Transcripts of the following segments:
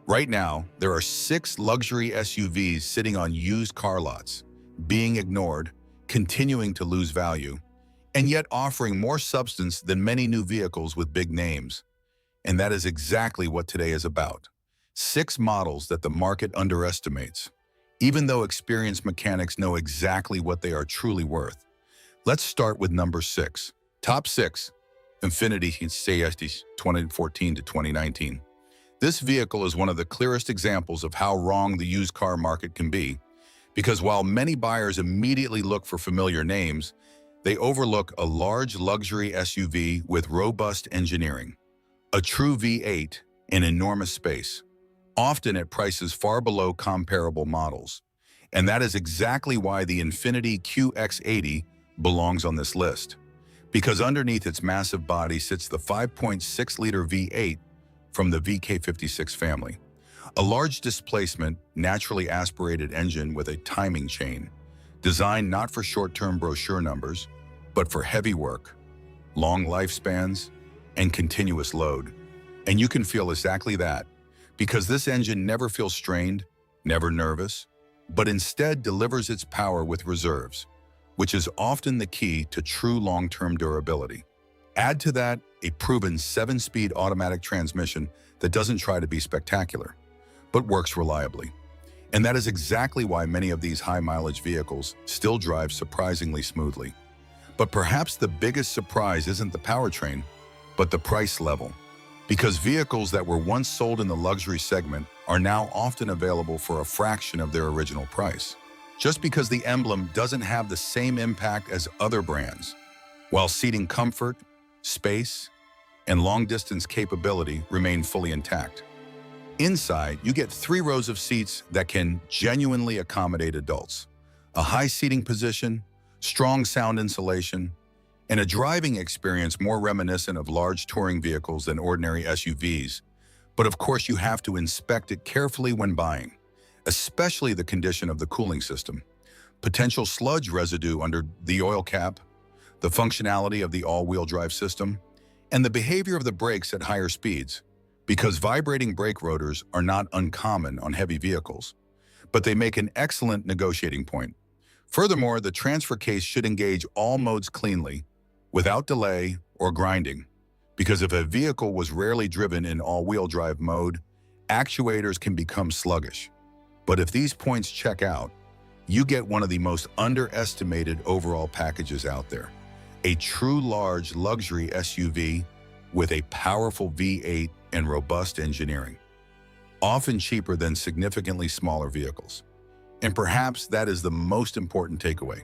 Right now, there are 6 luxury SUVs sitting on used car lots, being ignored, continuing to lose value, and yet offering more substance than many new vehicles with big names. And that is exactly what today is about. 6 models that the market underestimates, even though experienced mechanics know exactly what they are truly worth. Let's start with number 6. Top 6. Infiniti QX80 2014 to 2019. This vehicle is one of the clearest examples of how wrong the used car market can be, because while many buyers immediately look for familiar names, they overlook a large luxury SUV with robust engineering, a true V8, and enormous space, often at prices far below comparable models. And that is exactly why the Infiniti QX80 belongs on this list, because underneath its massive body sits the 5.6-liter V8 from the VK56 family, a large displacement, naturally aspirated engine with a timing chain, designed not for short-term brochure numbers, but for heavy work, long lifespans, and continuous load. And you can feel exactly that, because this engine never feels strained, never nervous, but instead delivers its power with reserves, which is often the key to true long-term durability. Add to that a proven 7-speed automatic transmission that doesn't try to be spectacular, but works reliably. And that is exactly why many of these high-mileage vehicles still drive surprisingly smoothly. But perhaps the biggest surprise isn't the powertrain, but the price level. Because vehicles that were once sold in the luxury segment are now often available for a fraction of their original price, just because the emblem doesn't have the same impact as other brands, while seating comfort, space, and long-distance capability remain fully intact. Inside, you get 3 rows of seats that can genuinely accommodate adults, a high seating position, strong sound insulation, and a driving experience more reminiscent of large touring vehicles than ordinary SUVs. But of course, you have to inspect it carefully when buying, especially the condition of the cooling system, potential sludge residue under the oil cap, the functionality of the all-wheel drive system, and the behavior of the brakes at higher speeds, because vibrating brake rotors are not uncommon on heavy vehicles, but they make an excellent negotiating point. Furthermore, the transfer case should engage all modes cleanly, without delay or grinding, because if a vehicle was rarely driven in all-wheel drive mode, actuators can become sluggish. But if these points check out, you get one of the most underestimated overall packages out there. A true large luxury SUV with a powerful V8 and robust engineering, often cheaper than significantly smaller vehicles. And perhaps that is the most important takeaway,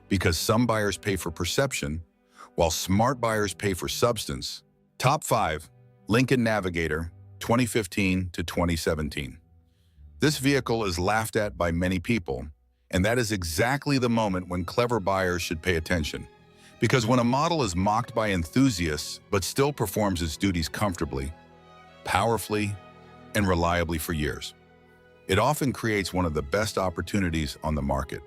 because some buyers pay for perception, while smart buyers pay for substance. Top 5. Lincoln Navigator, 2015 to 2017. This vehicle is laughed at by many people, and that is exactly the moment when clever buyers should pay attention. Because when a model is mocked by enthusiasts but still performs its duties comfortably, powerfully, and reliably for years, it often creates one of the best opportunities on the market.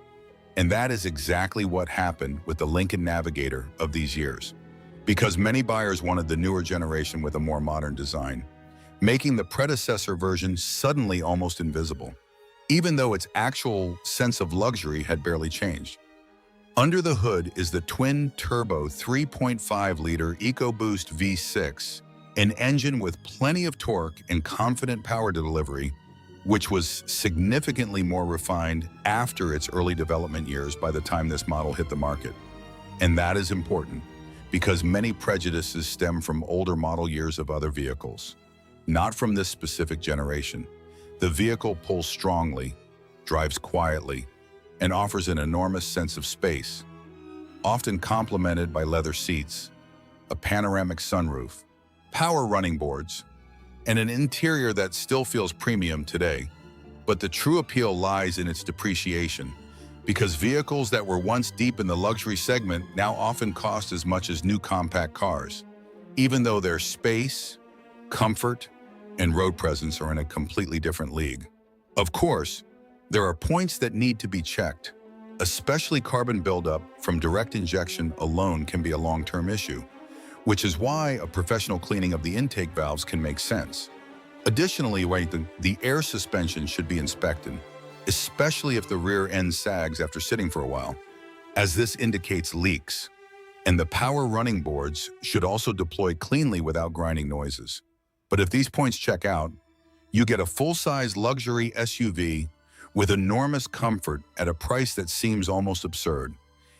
And that is exactly what happened with the Lincoln Navigator of these years. Because many buyers wanted the newer generation with a more modern design, making the predecessor version suddenly almost invisible, even though its actual sense of luxury had barely changed. Under the hood is the twin-turbo 3.5-liter EcoBoost V6, an engine with plenty of torque and confident power delivery, which was significantly more refined after its early development years by the time this model hit the market. And that is important, because many prejudices stem from older model years of other vehicles, not from this specific generation. The vehicle pulls strongly, drives quietly, and offers an enormous sense of space, often complemented by leather seats, a panoramic sunroof, power running boards, and an interior that still feels premium today. But the true appeal lies in its depreciation, because vehicles that were once deep in the luxury segment now often cost as much as new compact cars, even though their space, comfort, and road presence are in a completely different league. Of course, there are points that need to be checked, especially carbon buildup from direct injection alone can be a long-term issue, which is why a professional cleaning of the intake valves can make sense. Additionally, the air suspension should be inspected, especially if the rear end sags after sitting for a while, as this indicates leaks. And the power running boards should also deploy cleanly without grinding noises. But if these points check out, you get a full-size luxury SUV with enormous comfort at a price that seems almost absurd.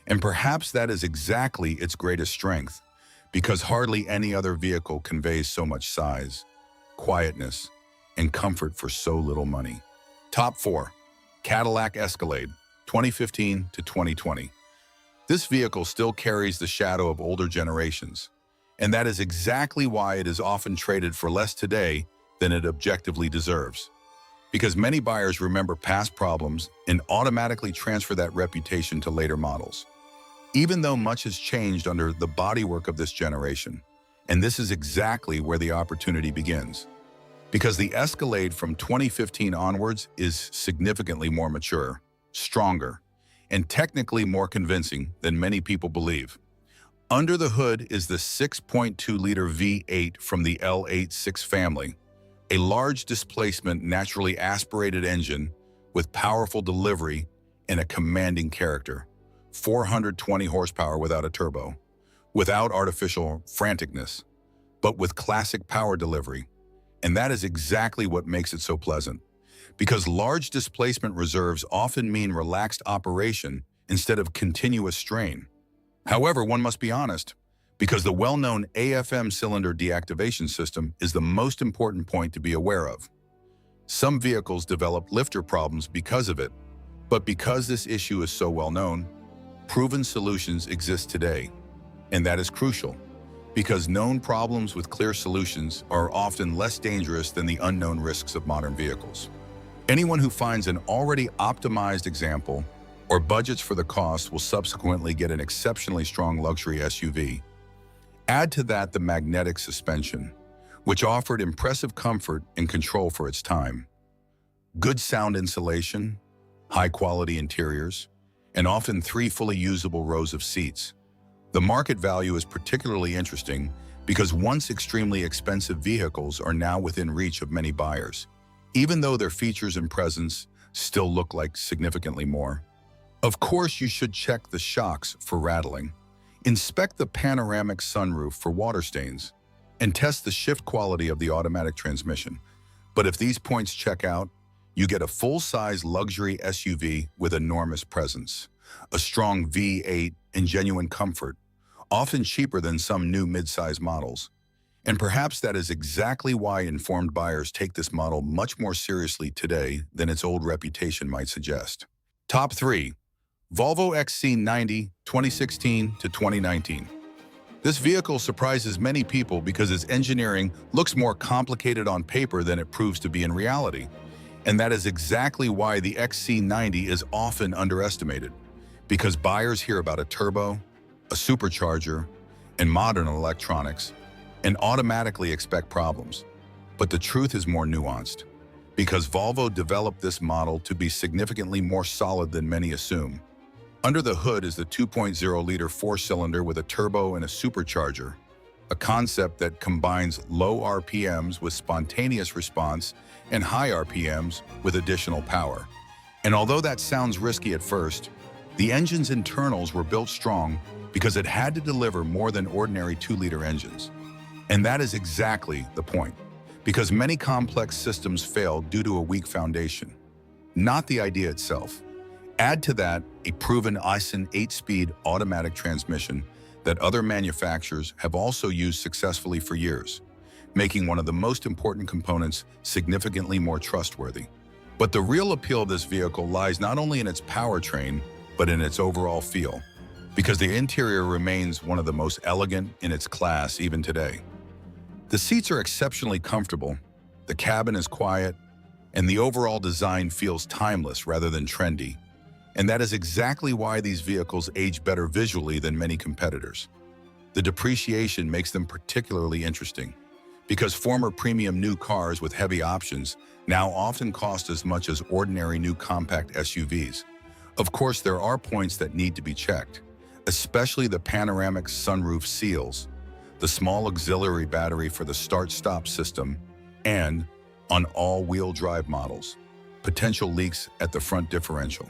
And perhaps that is exactly its greatest strength, because hardly any other vehicle conveys so much size, quietness, and comfort for so little money. Top 4. Cadillac Escalade, 2015 to 2020. This vehicle still carries the shadow of older generations, and that is exactly why it is often traded for less today than it objectively deserves. Because many buyers remember past problems and automatically transfer that reputation to later models. Even though much has changed under the bodywork of this generation, and this is exactly where the opportunity begins. Because the Escalade from 2015 onwards is significantly more mature, stronger, and technically more convincing than many people believe. Under the hood is the 6.2-liter V8 from the L86 family, a large displacement naturally aspirated engine with powerful delivery and a commanding character. 420 horsepower without a turbo, without artificial franticness, but with classic power delivery. And that is exactly what makes it so pleasant. Because large displacement reserves often mean relaxed operation instead of continuous strain. However, one must be honest, because the well-known AFM cylinder deactivation system is the most important point to be aware of. Some vehicles develop lifter problems because of it, but because this issue is so well known, proven solutions exist today. And that is crucial, because known problems with clear solutions are often less dangerous than the unknown risks of modern vehicles. Anyone who finds an already optimized example or budgets for the cost will subsequently get an exceptionally strong luxury SUV. Add to that the magnetic suspension, which offered impressive comfort and control for its time. Good sound insulation, high-quality interiors, and often 3 fully usable rows of seats. The market value is particularly interesting because once extremely expensive vehicles are now within reach of many buyers, even though their features and presence still look like significantly more. Of course, you should check the shocks for rattling, inspect the panoramic sunroof for water stains, and test the shift quality of the automatic transmission. But if these points check out, you get a full-size luxury SUV with enormous presence, a strong V8 and genuine comfort, often cheaper than some new mid-size models. And perhaps that is exactly why informed buyers take this model much more seriously today than its old reputation might suggest. Top 3. Volvo XC90 2016 to 2019. This vehicle surprises many people because its engineering looks more complicated on paper than it proves to be in reality. And that is exactly why the XC90 is often underestimated, because buyers hear about a turbo, a supercharger, and modern electronics, and automatically expect problems. But the truth is more nuanced, because Volvo developed this model to be significantly more solid than many assume. Under the hood is the 2.0-liter 4-cylinder with a turbo and a supercharger, a concept that combines low RPMs with spontaneous response and high RPMs with additional power. And although that sounds risky at first, the engine's internals were built strong because it had to deliver more than ordinary 2-liter engines. And that is exactly the point, because many complex systems fail due to a weak foundation, not the idea itself. Add to that a proven Aisin 8-speed automatic transmission that other manufacturers have also used successfully for years, making one of the most important components significantly more trustworthy. But the real appeal of this vehicle lies not only in its powertrain, but in its overall feel, because the interior remains one of the most elegant in its class even today. The seats are exceptionally comfortable, the cabin is quiet, and the overall design feels timeless rather than trendy. And that is exactly why these vehicles age better visually than many competitors. The depreciation makes them particularly interesting, because former premium new cars with heavy options now often cost as much as ordinary new compact SUVs. Of course, there are points that need to be checked, especially the panoramic sunroof seals, the small auxiliary battery for the start-stop system, and on all-wheel drive models, potential leaks at the front differential.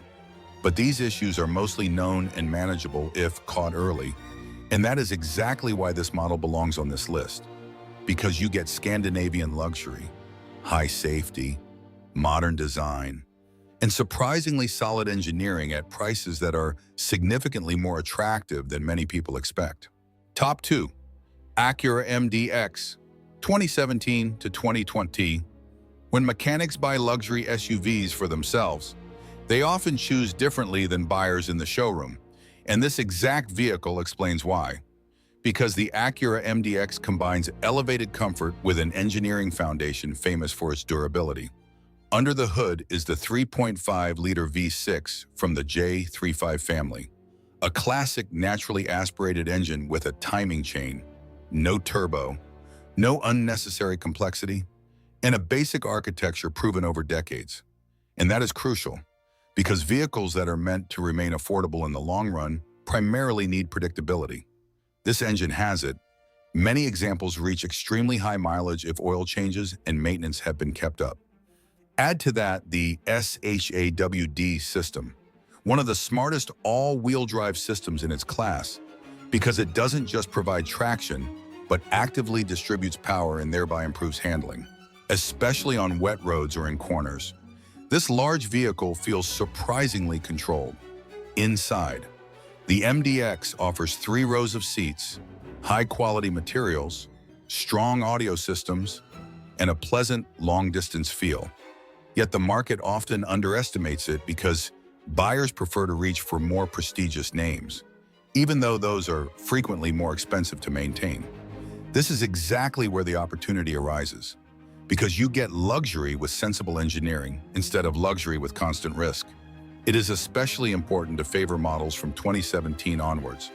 But these issues are mostly known and manageable if caught early, and that is exactly why this model belongs on this list, because you get Scandinavian luxury, high safety, modern design, and surprisingly solid engineering at prices that are significantly more attractive than many people expect. Top 2. Acura MDX, 2017 to 2020. When mechanics buy luxury SUVs for themselves, they often choose differently than buyers in the showroom, and this exact vehicle explains why. Because the Acura MDX combines elevated comfort with an engineering foundation famous for its durability. Under the hood is the 3.5-liter V6 from the J35 family, a classic naturally aspirated engine with a timing chain, no turbo, no unnecessary complexity, and a basic architecture proven over decades. And that is crucial, because vehicles that are meant to remain affordable in the long run primarily need predictability. This engine has it. Many examples reach extremely high mileage if oil changes and maintenance have been kept up. Add to that the SHAWD system, one of the smartest all-wheel drive systems in its class, because it doesn't just provide traction, but actively distributes power and thereby improves handling, especially on wet roads or in corners. This large vehicle feels surprisingly controlled. Inside, the MDX offers 3 rows of seats, high-quality materials, strong audio systems, and a pleasant long-distance feel. Yet the market often underestimates it because buyers prefer to reach for more prestigious names, even though those are frequently more expensive to maintain. This is exactly where the opportunity arises, because you get luxury with sensible engineering instead of luxury with constant risk. It is especially important to favor models from 2017 onwards,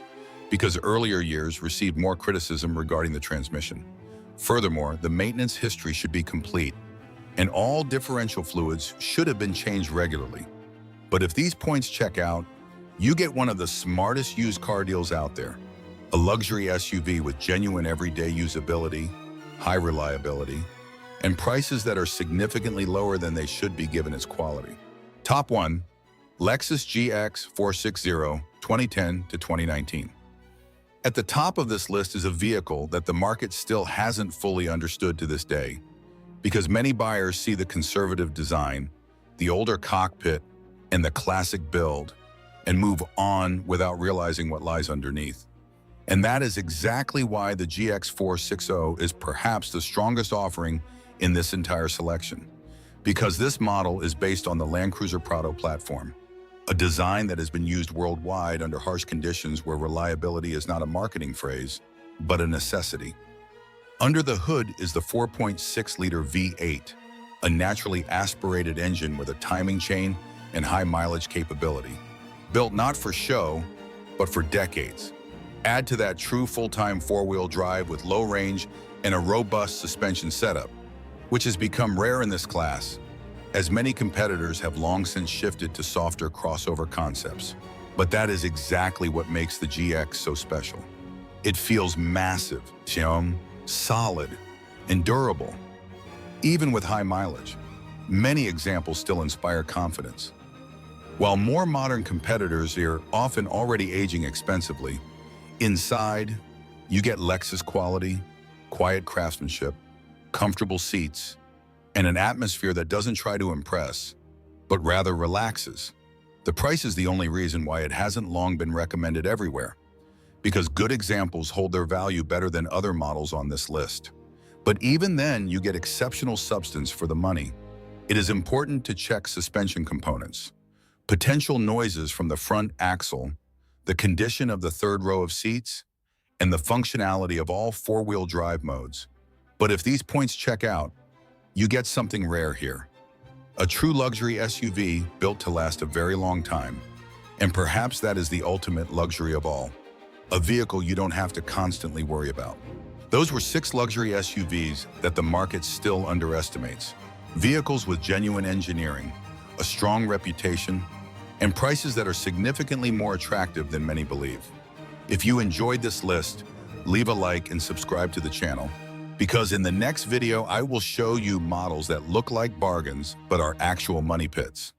because earlier years received more criticism regarding the transmission. Furthermore, the maintenance history should be complete, and all differential fluids should have been changed regularly. But if these points check out, you get one of the smartest used car deals out there. A luxury SUV with genuine everyday usability, high reliability, and prices that are significantly lower than they should be given its quality. Top 1. Lexus GX 460, 2010 to 2019. At the top of this list is a vehicle that the market still hasn't fully understood to this day, because many buyers see the conservative design, the older cockpit, and the classic build, and move on without realizing what lies underneath. And that is exactly why the GX 460 is perhaps the strongest offering in this entire selection, because this model is based on the Land Cruiser Prado platform, a design that has been used worldwide under harsh conditions where reliability is not a marketing phrase, but a necessity. Under the hood is the 4.6-liter V8, a naturally aspirated engine with a timing chain and high mileage capability, built not for show, but for decades. Add to that true full-time four-wheel drive with low range and a robust suspension setup, which has become rare in this class, as many competitors have long since shifted to softer crossover concepts. But that is exactly what makes the GX so special. It feels massive, solid, and durable, even with high mileage. Many examples still inspire confidence. While more modern competitors are often already aging expensively, inside, you get Lexus quality, quiet craftsmanship, comfortable seats, and an atmosphere that doesn't try to impress, but rather relaxes. The price is the only reason why it hasn't long been recommended everywhere, because good examples hold their value better than other models on this list. But even then, you get exceptional substance for the money. It is important to check suspension components, potential noises from the front axle, the condition of the third row of seats, and the functionality of all four-wheel drive modes. But if these points check out, you get something rare here. A true luxury SUV built to last a very long time. And perhaps that is the ultimate luxury of all. A vehicle you don't have to constantly worry about. Those were 6 luxury SUVs that the market still underestimates. Vehicles with genuine engineering, a strong reputation, and prices that are significantly more attractive than many believe. If you enjoyed this list, leave a like and subscribe to the channel. Because in the next video, I will show you models that look like bargains but are actual money pits.